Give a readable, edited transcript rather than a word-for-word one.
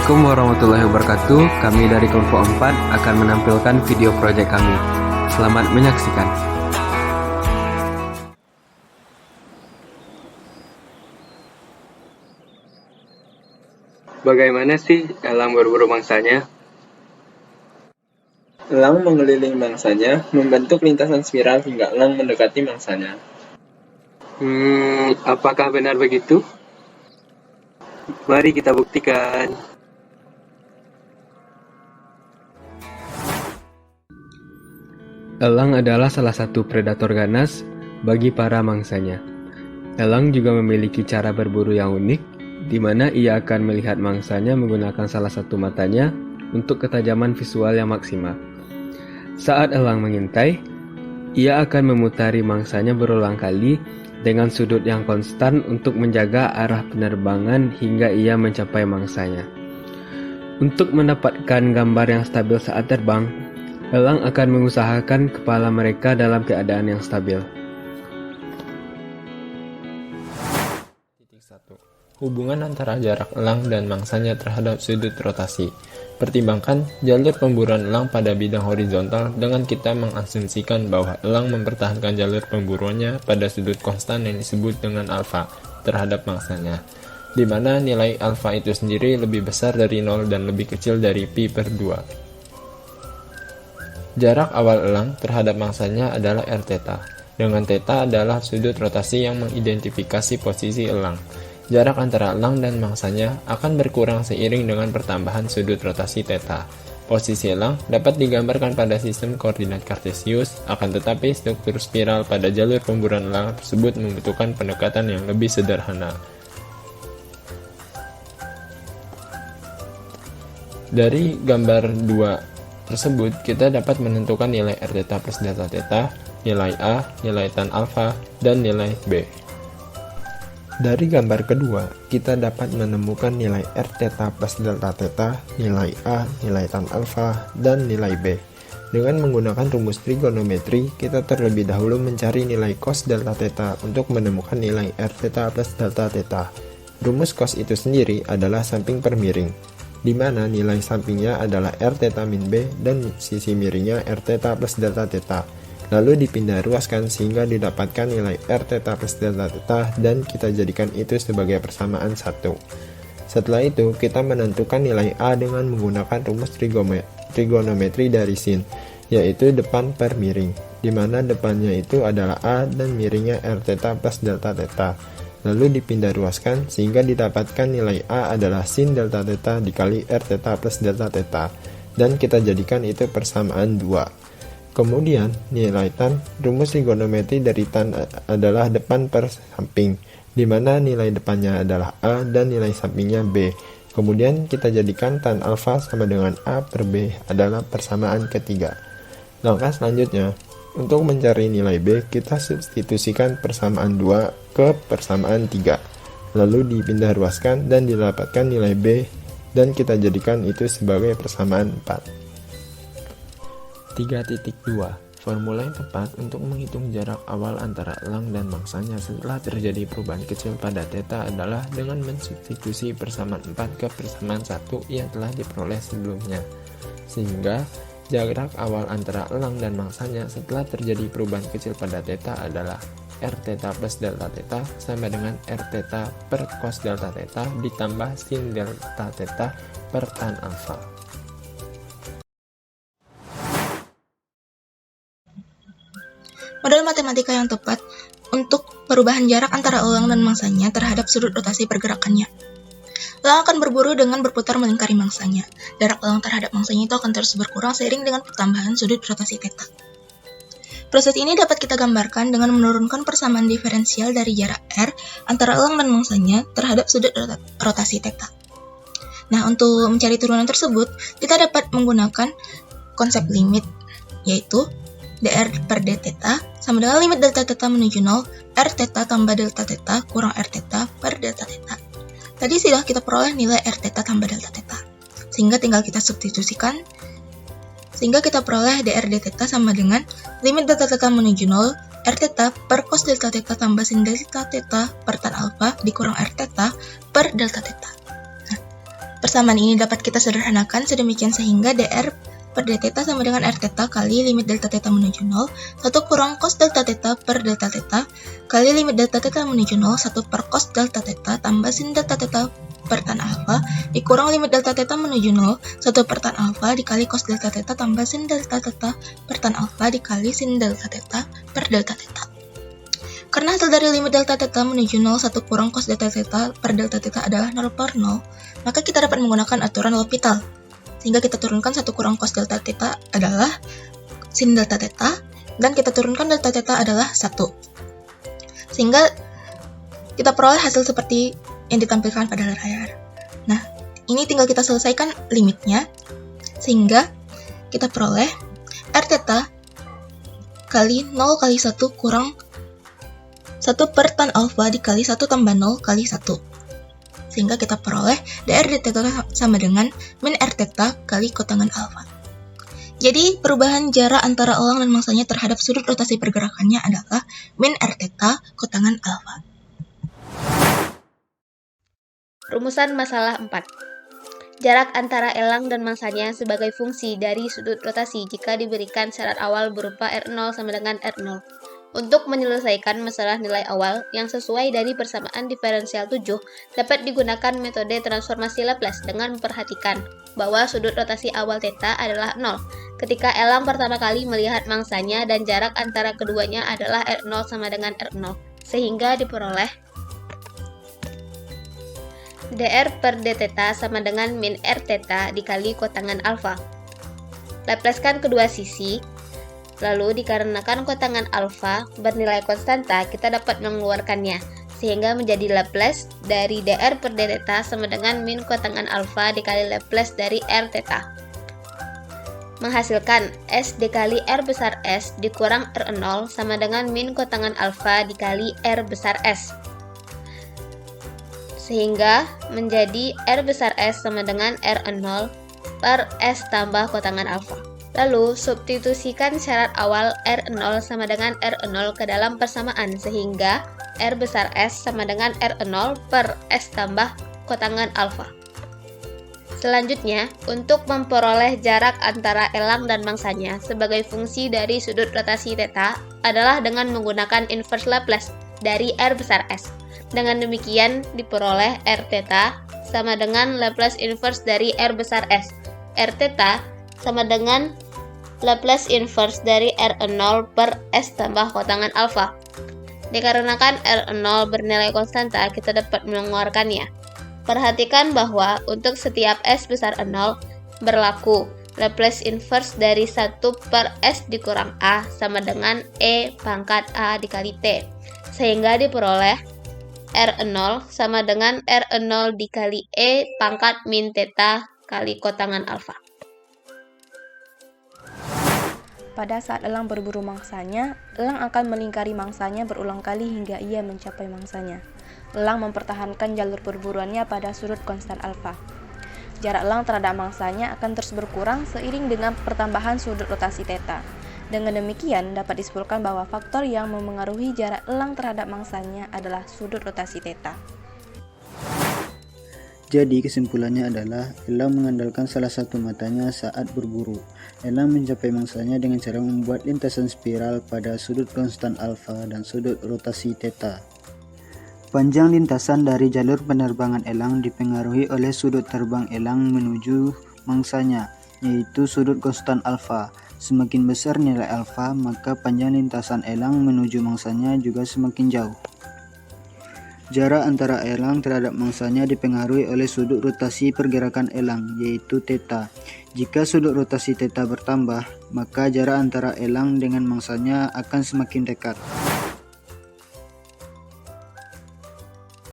Assalamualaikum warahmatullahi wabarakatuh. Kami dari kelompok 4 akan menampilkan video proyek kami. Selamat menyaksikan. Bagaimana sih elang berburu mangsanya? Elang mengelilingi mangsanya, membentuk lintasan spiral hingga elang mendekati mangsanya. Apakah benar begitu? Mari kita buktikan. Elang adalah salah satu predator ganas bagi para mangsanya. Elang juga memiliki cara berburu yang unik, di mana ia akan melihat mangsanya menggunakan salah satu matanya untuk ketajaman visual yang maksimal. Saat elang mengintai, ia akan memutari mangsanya berulang kali dengan sudut yang konstan untuk menjaga arah penerbangan hingga ia mencapai mangsanya. Untuk mendapatkan gambar yang stabil saat terbang, elang akan mengusahakan kepala mereka dalam keadaan yang stabil. Titik 1. Hubungan antara jarak elang dan mangsanya terhadap sudut rotasi. Pertimbangkan jalur pemburuan elang pada bidang horizontal dengan kita mengasumsikan bahwa elang mempertahankan jalur pemburuannya pada sudut konstan yang disebut dengan alfa terhadap mangsanya, di mana nilai alfa itu sendiri lebih besar dari 0 dan lebih kecil dari pi per 2. Jarak awal elang terhadap mangsanya adalah r theta, dengan theta adalah sudut rotasi yang mengidentifikasi posisi elang. Jarak antara elang dan mangsanya akan berkurang seiring dengan pertambahan sudut rotasi theta. Posisi elang dapat digambarkan pada sistem koordinat kartesius, akan tetapi struktur spiral pada jalur pemburuan elang tersebut membutuhkan pendekatan yang lebih sederhana. Dari gambar 2 tersebut, kita dapat menentukan nilai r theta plus delta theta, nilai A, nilai tan alfa, dan nilai B. Dari gambar kedua, kita dapat menemukan nilai r theta plus delta theta, nilai A, nilai tan alfa, dan nilai B. Dengan menggunakan rumus trigonometri, kita terlebih dahulu mencari nilai cos delta theta untuk menemukan nilai r theta plus delta theta. Rumus cos itu sendiri adalah samping per miring, di mana nilai sampingnya adalah r theta min B dan sisi miringnya r theta plus delta theta. Lalu dipindah ruaskan sehingga didapatkan nilai r theta plus delta theta dan kita jadikan itu sebagai persamaan 1. Setelah itu, kita menentukan nilai A dengan menggunakan rumus trigonometri dari sin, yaitu depan per miring, di mana depannya itu adalah A dan miringnya r theta plus delta theta. Lalu dipindah ruaskan sehingga didapatkan nilai A adalah sin delta theta dikali r theta plus delta theta, dan kita jadikan itu persamaan 2. Kemudian, nilai tan, rumus trigonometri dari tan adalah depan per samping, di mana nilai depannya adalah A dan nilai sampingnya B. Kemudian kita jadikan tan alfa sama dengan A per B adalah persamaan ketiga. Langkah selanjutnya, untuk mencari nilai B, kita substitusikan persamaan 2 ke persamaan 3. Lalu dipindah ruaskan dan didapatkan nilai B, dan kita jadikan itu sebagai persamaan 4. 3.2. Formula yang tepat untuk menghitung jarak awal antara elang dan mangsanya setelah terjadi perubahan kecil pada theta adalah dengan mensubstitusi persamaan 4 ke persamaan 1 yang telah diperoleh sebelumnya. Sehingga jarak awal antara elang dan mangsanya setelah terjadi perubahan kecil pada theta adalah r theta plus delta theta sama dengan r theta per cos delta theta ditambah sin delta theta per tan alfa. Model matematika yang tepat untuk perubahan jarak antara elang dan mangsanya terhadap sudut rotasi pergerakannya. Elang akan berburu dengan berputar melingkari mangsanya. Jarak elang terhadap mangsanya itu akan terus berkurang seiring dengan pertambahan sudut rotasi theta. Proses ini dapat kita gambarkan dengan menurunkan persamaan diferensial dari jarak r antara elang dan mangsanya terhadap sudut rotasi theta. Nah, untuk mencari turunan tersebut, kita dapat menggunakan konsep limit, yaitu dr per d theta sama dengan limit delta theta menuju 0, r theta tambah delta theta kurang r theta per delta theta. Tadi sudah kita peroleh nilai r theta tambah delta theta, sehingga tinggal kita substitusikan, sehingga kita peroleh dr d theta sama dengan limit delta theta menuju 0, r theta per cos delta theta tambah sin delta theta per tan alfa dikurang r theta per delta theta. Nah, Persamaan ini dapat kita sederhanakan sedemikian sehingga dr per d theta sama dengan r theta kali limit delta theta menuju 0, 1 kurang cos delta theta per delta theta kali limit delta theta menuju 0, 1 per cos delta theta tambah sin delta theta per tan alfa dikurang limit delta theta menuju 0, 1 per tan alfa dikali cos delta theta tambah sin delta theta per tan alfa dikali sin delta theta per delta theta. Karena hasil dari limit delta theta menuju 0, 1 kurang cos delta theta per delta theta adalah 0 per 0, maka kita dapat menggunakan aturan L'Hopital. Sehingga kita turunkan 1 kurang cos delta theta adalah sin delta theta, dan kita turunkan delta theta adalah 1. Sehingga kita peroleh hasil seperti yang ditampilkan pada layar. Nah, ini tinggal kita selesaikan limitnya, sehingga kita peroleh r theta kali 0 kali 1 kurang 1 per tan alfa dikali 1 tambah 0 kali 1. Sehingga kita peroleh dr d theta sama dengan min r theta kali kotangan alfa. Jadi, perubahan jarak antara elang dan mangsanya terhadap sudut rotasi pergerakannya adalah min r theta kotangan alfa. Rumusan masalah 4. Jarak antara elang dan mangsanya sebagai fungsi dari sudut rotasi jika diberikan syarat awal berupa R0 sama dengan R0. Untuk menyelesaikan masalah nilai awal yang sesuai dari persamaan diferensial 7, dapat digunakan metode transformasi Laplace dengan memperhatikan bahwa sudut rotasi awal theta adalah 0 ketika elang pertama kali melihat mangsanya dan jarak antara keduanya adalah R0 sama dengan R0, sehingga diperoleh dr per d theta sama dengan min r theta dikali kotangan alfa. Laplacekan kedua sisi. Lalu dikarenakan kotangan alfa bernilai konstanta, kita dapat mengeluarkannya, sehingga menjadi Laplace dari dr per d theta sama dengan min kotangan alfa dikali Laplace dari r theta. Menghasilkan S dikali R besar S dikurang R0 sama dengan min kotangan alfa dikali R besar S. Sehingga menjadi R besar S sama dengan R0 per S tambah kotangan alfa. Lalu, substitusikan syarat awal R0 sama dengan R0 ke dalam persamaan, sehingga R besar S sama dengan R0 per S tambah kotangan alfa. Selanjutnya, untuk memperoleh jarak antara elang dan mangsanya sebagai fungsi dari sudut rotasi theta adalah dengan menggunakan inverse Laplace dari R besar S. Dengan demikian, diperoleh R theta sama dengan Laplace inverse dari R besar S. R theta sama dengan Laplace inverse dari R0 per S tambah kotangan alfa. Dikarenakan R0 bernilai konstanta, kita dapat mengeluarkannya. Perhatikan bahwa untuk setiap S besar 0 berlaku Laplace inverse dari 1 per S dikurang A sama dengan E pangkat A dikali T. Sehingga diperoleh R0 sama dengan R0 dikali E pangkat min theta kali kotangan alfa. Pada saat elang berburu mangsanya, elang akan melingkari mangsanya berulang kali hingga ia mencapai mangsanya. Elang mempertahankan jalur perburuannya pada sudut konstan alfa. Jarak elang terhadap mangsanya akan terus berkurang seiring dengan pertambahan sudut rotasi theta. Dengan demikian, dapat disimpulkan bahwa faktor yang memengaruhi jarak elang terhadap mangsanya adalah sudut rotasi theta. Jadi kesimpulannya adalah elang mengandalkan salah satu matanya saat berburu. Elang mencapai mangsanya dengan cara membuat lintasan spiral pada sudut konstan alfa dan sudut rotasi theta. Panjang lintasan dari jalur penerbangan elang dipengaruhi oleh sudut terbang elang menuju mangsanya, yaitu sudut konstan alfa. Semakin besar nilai alfa, maka panjang lintasan elang menuju mangsanya juga semakin jauh. Jarak antara elang terhadap mangsanya dipengaruhi oleh sudut rotasi pergerakan elang, yaitu theta. Jika sudut rotasi theta bertambah, maka jarak antara elang dengan mangsanya akan semakin dekat.